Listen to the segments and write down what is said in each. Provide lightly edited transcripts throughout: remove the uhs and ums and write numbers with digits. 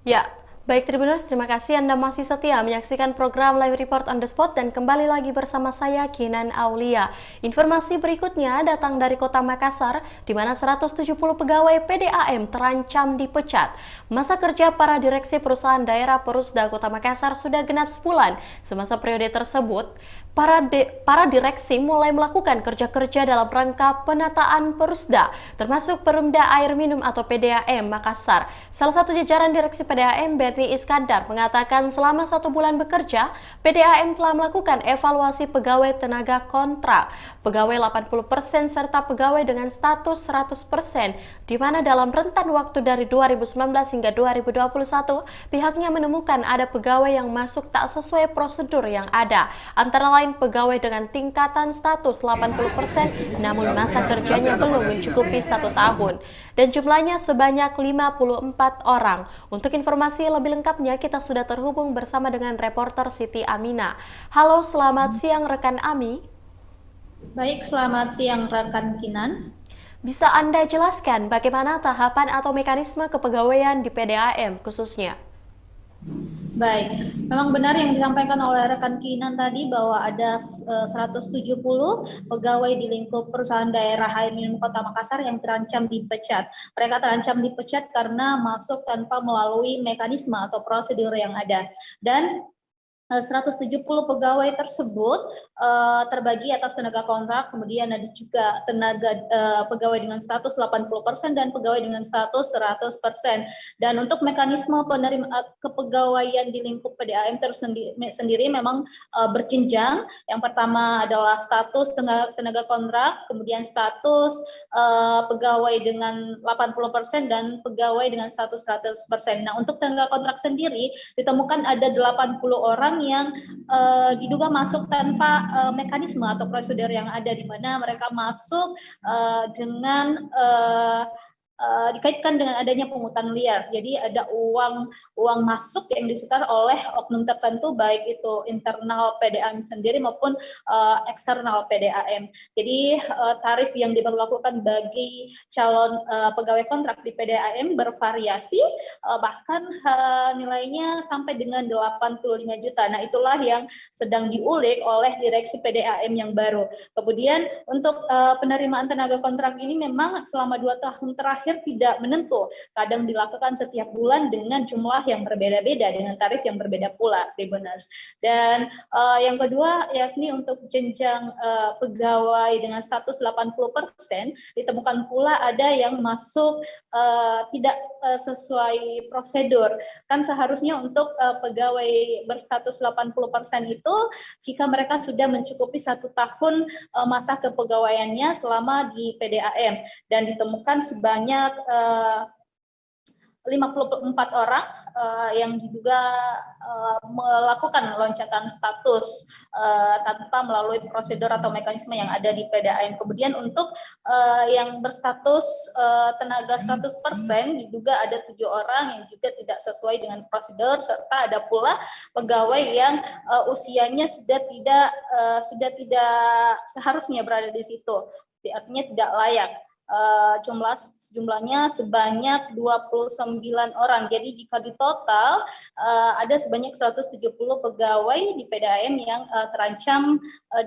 Ya, baik Tribuners, terima kasih Anda masih setia menyaksikan program Live Report on the Spot dan kembali lagi bersama saya Kinan Aulia. Informasi berikutnya datang dari Kota Makassar, di mana 170 pegawai PDAM terancam dipecat. Masa kerja para direksi perusahaan daerah Perusda Kota Makassar sudah genap sebulan. Semasa periode tersebut, para direksi mulai melakukan kerja-kerja dalam rangka penataan Perusda, termasuk Perumda Air Minum atau PDAM Makassar. Salah satu jajaran direksi PDAM, Berni Iskandar, mengatakan selama 1 bulan bekerja, PDAM telah melakukan evaluasi pegawai tenaga kontrak, pegawai 80% serta pegawai dengan status 100%, di mana dalam rentan waktu dari 2019 hingga 2021, pihaknya menemukan ada pegawai yang masuk tak sesuai prosedur yang ada, antara lain pegawai dengan tingkatan status 80%, namun masa kerjanya belum mencukupi 1 tahun, dan jumlahnya sebanyak 54 orang. Untuk informasi lebih lengkapnya, kita sudah terhubung bersama dengan reporter Siti Amina. Halo, selamat siang rekan Ami. Baik, selamat siang rekan Kinan. Bisa Anda jelaskan bagaimana tahapan atau mekanisme kepegawaian di PDAM khususnya? Baik, memang benar yang disampaikan oleh rekan Kinan tadi bahwa ada 170 pegawai di lingkup perusahaan daerah air minum Kota Makassar yang terancam dipecat. Mereka terancam dipecat karena masuk tanpa melalui mekanisme atau prosedur yang ada. Dan 170 pegawai tersebut terbagi atas tenaga kontrak, kemudian ada juga pegawai dengan status 80% dan pegawai dengan status 100%. Dan untuk mekanisme kepegawaian di lingkup PDAM sendiri memang berjenjang. Yang pertama adalah status tenaga kontrak, kemudian status pegawai dengan 80% dan pegawai dengan status 100%. Nah, untuk tenaga kontrak sendiri ditemukan ada 80 orang yang diduga masuk tanpa mekanisme atau prosedur yang ada, di mana mereka masuk dengan dikaitkan dengan adanya pungutan liar. Jadi ada uang masuk yang disetor oleh oknum tertentu, baik itu internal PDAM sendiri maupun eksternal PDAM. Jadi tarif yang diberlakukan bagi calon pegawai kontrak di PDAM bervariasi, bahkan nilainya sampai dengan 85 juta. Nah, itulah yang sedang diulik oleh direksi PDAM yang baru. Kemudian untuk penerimaan tenaga kontrak ini memang selama 2 tahun terakhir tidak menentu, kadang dilakukan setiap bulan dengan jumlah yang berbeda-beda, dengan tarif yang berbeda pula, Tribuners. Dan yang kedua yakni untuk jenjang pegawai dengan status 80%, ditemukan pula ada yang masuk tidak sesuai prosedur. Kan seharusnya untuk pegawai berstatus 80% itu, jika mereka sudah mencukupi 1 tahun masa kepegawaiannya selama di PDAM, dan ditemukan sebanyak 54 orang yang diduga melakukan loncatan status tanpa melalui prosedur atau mekanisme yang ada di PDAM. Kemudian untuk yang berstatus tenaga 100% diduga ada 7 orang yang juga tidak sesuai dengan prosedur, serta ada pula pegawai yang usianya sudah tidak seharusnya berada di situ, artinya tidak layak. Jumlahnya sebanyak 29 orang. Jadi jika di total ada sebanyak 170 pegawai di PDAM yang terancam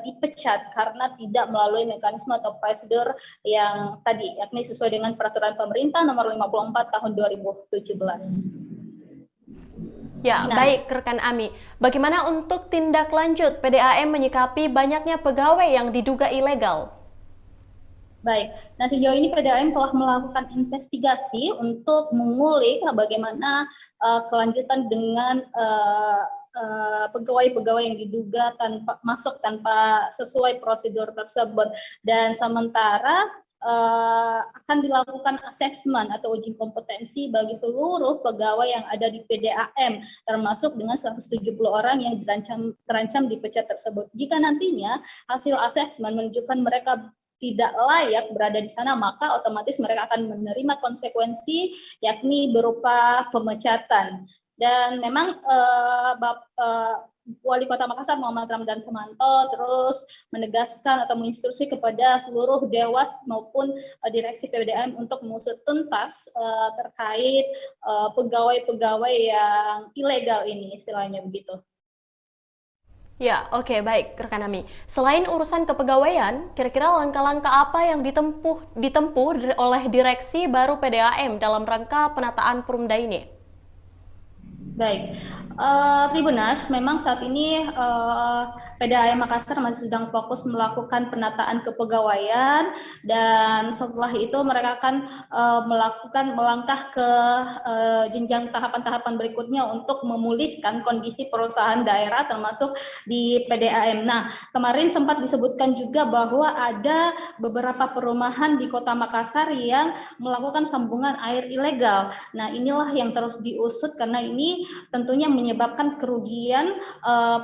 dipecat karena tidak melalui mekanisme atau prosedur yang tadi, yakni sesuai dengan peraturan pemerintah nomor 54 tahun 2017. Ya, baik rekan Ami. Bagaimana untuk tindak lanjut PDAM menyikapi banyaknya pegawai yang diduga ilegal? Baik, nah sejauh ini PDAM telah melakukan investigasi untuk mengulik bagaimana kelanjutan dengan pegawai-pegawai yang diduga masuk tanpa sesuai prosedur tersebut, dan sementara akan dilakukan asesmen atau uji kompetensi bagi seluruh pegawai yang ada di PDAM, termasuk dengan 170 orang yang terancam dipecat tersebut. Jika nantinya hasil asesmen menunjukkan mereka tidak layak berada di sana, maka otomatis mereka akan menerima konsekuensi, yakni berupa pemecatan. Dan memang Wali Kota Makassar Muhammad Ramdan Pomanto terus menegaskan atau menginstruksi kepada seluruh dewas maupun direksi PDAM untuk mengusut tuntas terkait pegawai-pegawai yang ilegal ini, istilahnya begitu. Ya, oke, baik, rekan Ami. Selain urusan kepegawaian, kira-kira langkah-langkah apa yang ditempuh oleh direksi baru PDAM dalam rangka penataan Perumda ini? Baik, Tribuners, memang saat ini PDAM Makassar masih sedang fokus melakukan penataan kepegawaian, dan setelah itu mereka akan melangkah ke jenjang tahapan-tahapan berikutnya untuk memulihkan kondisi perusahaan daerah termasuk di PDAM. Nah, kemarin sempat disebutkan juga bahwa ada beberapa perumahan di Kota Makassar yang melakukan sambungan air ilegal. Nah, inilah yang terus diusut karena ini tentunya menyebabkan kerugian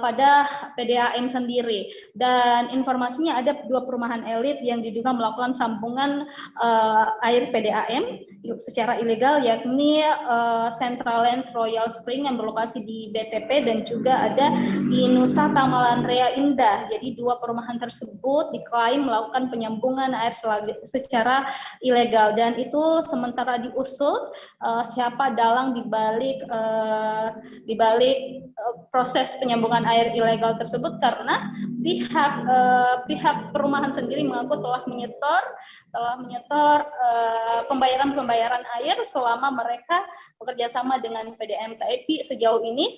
pada PDAM sendiri. Dan informasinya ada 2 perumahan elit yang diduga melakukan sambungan air PDAM secara ilegal, yakni Central Lands Royal Spring yang berlokasi di BTP dan juga ada di Nusa Tamalan Rea Indah. Jadi 2 perumahan tersebut diklaim melakukan penyambungan air secara ilegal, dan itu sementara diusut siapa dalang di balik proses penyambungan air ilegal tersebut, karena pihak perumahan sendiri mengaku telah menyetor pembayaran air selama mereka bekerja sama dengan PDAM. Tapi sejauh ini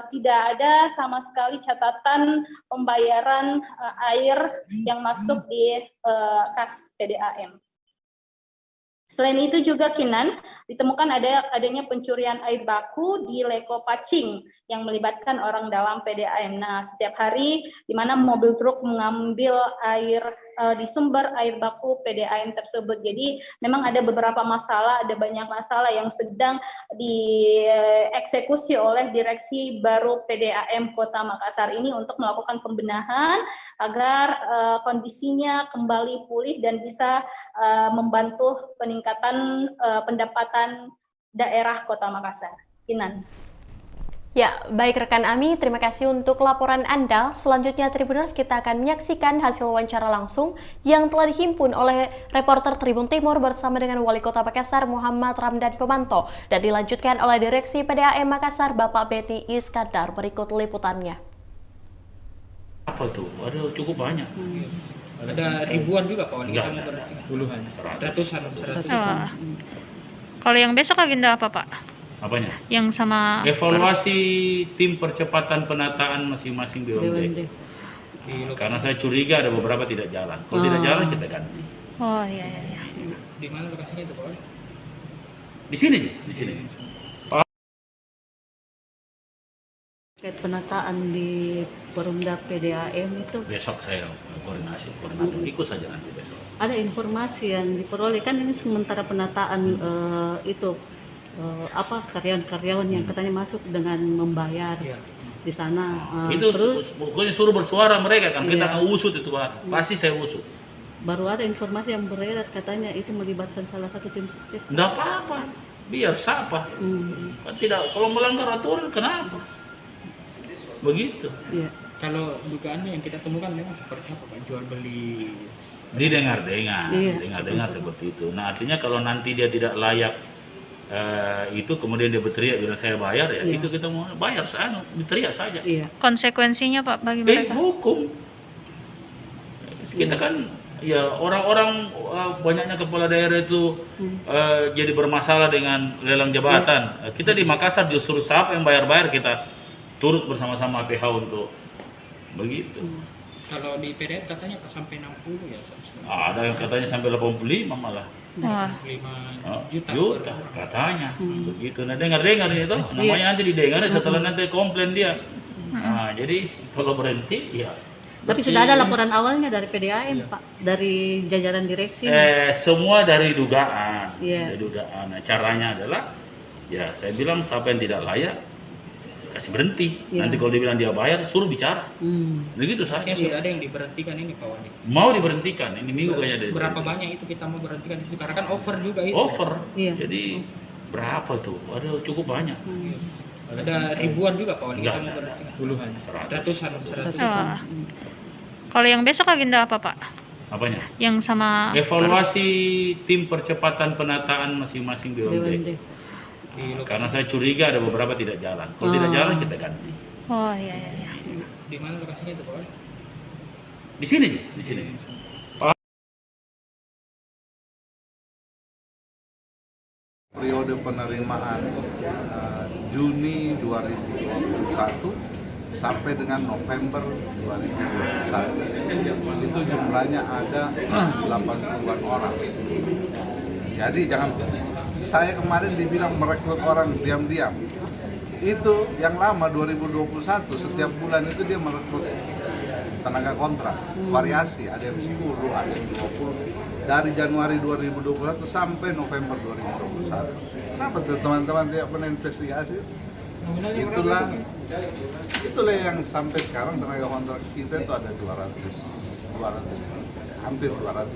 tidak ada sama sekali catatan pembayaran air yang masuk di kas PDAM. Selain itu juga Kinan, ditemukan adanya pencurian air baku di Leko Pacing yang melibatkan orang dalam PDAM. Nah, setiap hari di mana mobil truk mengambil air di sumber air baku PDAM tersebut. Jadi memang ada beberapa masalah, ada banyak masalah yang sedang dieksekusi oleh direksi baru PDAM Kota Makassar ini untuk melakukan pembenahan agar kondisinya kembali pulih dan bisa membantu peningkatan pendapatan daerah Kota Makassar. Kinan. Ya, baik rekan Ami, terima kasih untuk laporan Anda. Selanjutnya Tribuners, kita akan menyaksikan hasil wawancara langsung yang telah dihimpun oleh reporter Tribun Timur bersama dengan Wali Kota Makassar Muhammad Ramdan Pomanto dan dilanjutkan oleh Direksi PDAM Makassar Bapak Beni Iskandar. Berikut liputannya. Apa tuh? Ada cukup banyak. Ada ribuan juga Pak Wali, kita mau berarti puluhan, ratusan. Kalau yang besok agenda apa Pak? Apanya? Yang sama evaluasi tim percepatan penataan masing-masing BUMD. Karena saya curiga ada beberapa tidak jalan. Kalau tidak jalan kita ganti. Oh iya. Di mana lokasinya itu Pak Wali? Di sini. Terkait penataan di Perumda PDAM itu Besok saya koordinator ikut saja nanti besok. ada informasi yang diperoleh, kan ini sementara penataan karyawan-karyawan yang katanya masuk dengan membayar di sana. Itu Terus pokoknya suruh bersuara mereka kan, kita Iya. akan usut itu Pak. Pasti saya usut. baru ada informasi yang beredar katanya itu melibatkan salah satu tim sukses. Enggak apa-apa. Biar siapa. Kan tidak, kalau melanggar aturan kenapa? Begitu. Iya. Kalau dugaannya yang kita temukan memang seperti apa Pak? Jual beli. Didengar-dengar, Iya, seperti itu. Nah artinya kalau nanti dia tidak layak itu kemudian dia berteriak bilang saya bayar ya, Iya. itu kita mau bayar saya berteriak saja. Iya. konsekuensinya Pak bagi mereka? Hukum. Kita kan ya orang-orang banyaknya kepala daerah itu jadi bermasalah dengan lelang jabatan. Kita di Makassar justru siapa yang bayar-bayar kita turut bersama-sama PH untuk begitu. Kalau di PDAM katanya sampai 60 ya. Ada yang katanya sampai 85 malah. Wah. 5 juta katanya begitu. Nah dengar-dengar itu namanya nanti didengar setelah nanti komplain dia. Nah jadi kalau berhenti ya. Tapi sudah ada laporan awalnya dari PDAM Pak, dari jajaran direksi. Semua dari dugaan. Iya. Dari dugaan. Nah, caranya adalah ya saya bilang siapa yang tidak layak kasih berhenti. Iya. Nanti kalau dibilang dia bayar suruh bicara. Begitu saja. Artinya sudah ada yang diberhentikan ini Pak Wali. Mau diberhentikan ini minggu kayaknya ada. Berapa banyak itu kita mau berhentikan di situ? Karena kan over juga itu. Over. Iya. Jadi berapa tuh? Ada cukup banyak. Iya. Ada ribuan juga Pak Wali Enggak, Kota mau berarti. puluhan, Ratusan. Oh. Kalau yang besok agenda apa Pak? Apanya? Yang sama Evaluasi tim percepatan penataan masing-masing BUMD. Di lokasi. Karena saya curiga ada beberapa tidak jalan. Kalau tidak jalan kita ganti. Oh iya iya. Iya. Di mana lokasinya itu Pak Wali? Di sini, di sini. Periode penerimaan Juni 2021 sampai dengan November 2021. Itu jumlahnya ada 80-an orang. Jadi jangan, saya kemarin dibilang merekrut orang diam-diam. Itu yang lama 2021, setiap bulan itu dia merekrut tenaga kontrak, variasi, ada yang 10, ada yang 20. Dari Januari 2021 sampai November 2021. Kenapa tuh teman-teman tidak pernah investigasi? Itulah yang sampai sekarang tenaga kontrak kita itu ada 200, hampir 200.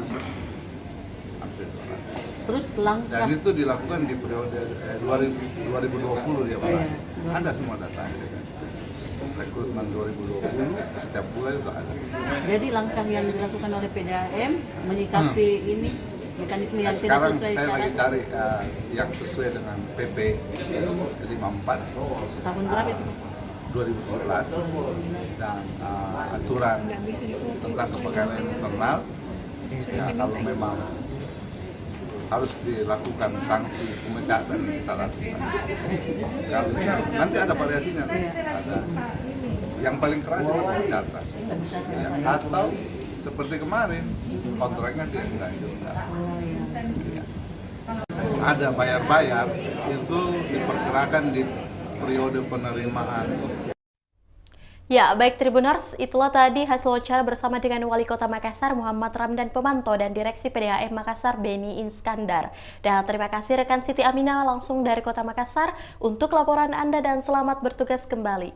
Terus langkah Dan itu dilakukan di periode 2020 dia mulai. Ada semua datanya. Rekrutmen 2020 setiap bulan itu ada. jadi langkah yang dilakukan oleh PDAM menyikapi ini mekanisme yang tidak Sekarang sesuai saya lagi syarat cari yang sesuai dengan PP 54 tahun berapa itu? 2017 dan aturan tentang kepegawaian internal. Ya, kalau memang harus dilakukan sanksi pemecatan salah satu. Kalau nanti ada variasinya, ada yang paling keras itu pemecatan, ya, atau seperti kemarin kontraknya dia enggak. Ya. Ada bayar-bayar itu diperkirakan di periode penerimaan. Ya, baik Tribuners, itulah tadi hasil wawancara bersama dengan Wali Kota Makassar Muhammad Ramdan Pemanto dan Direksi PDAM Makassar Beni Iskandar. Dan terima kasih rekan Siti Aminah langsung dari Kota Makassar untuk laporan Anda dan selamat bertugas kembali.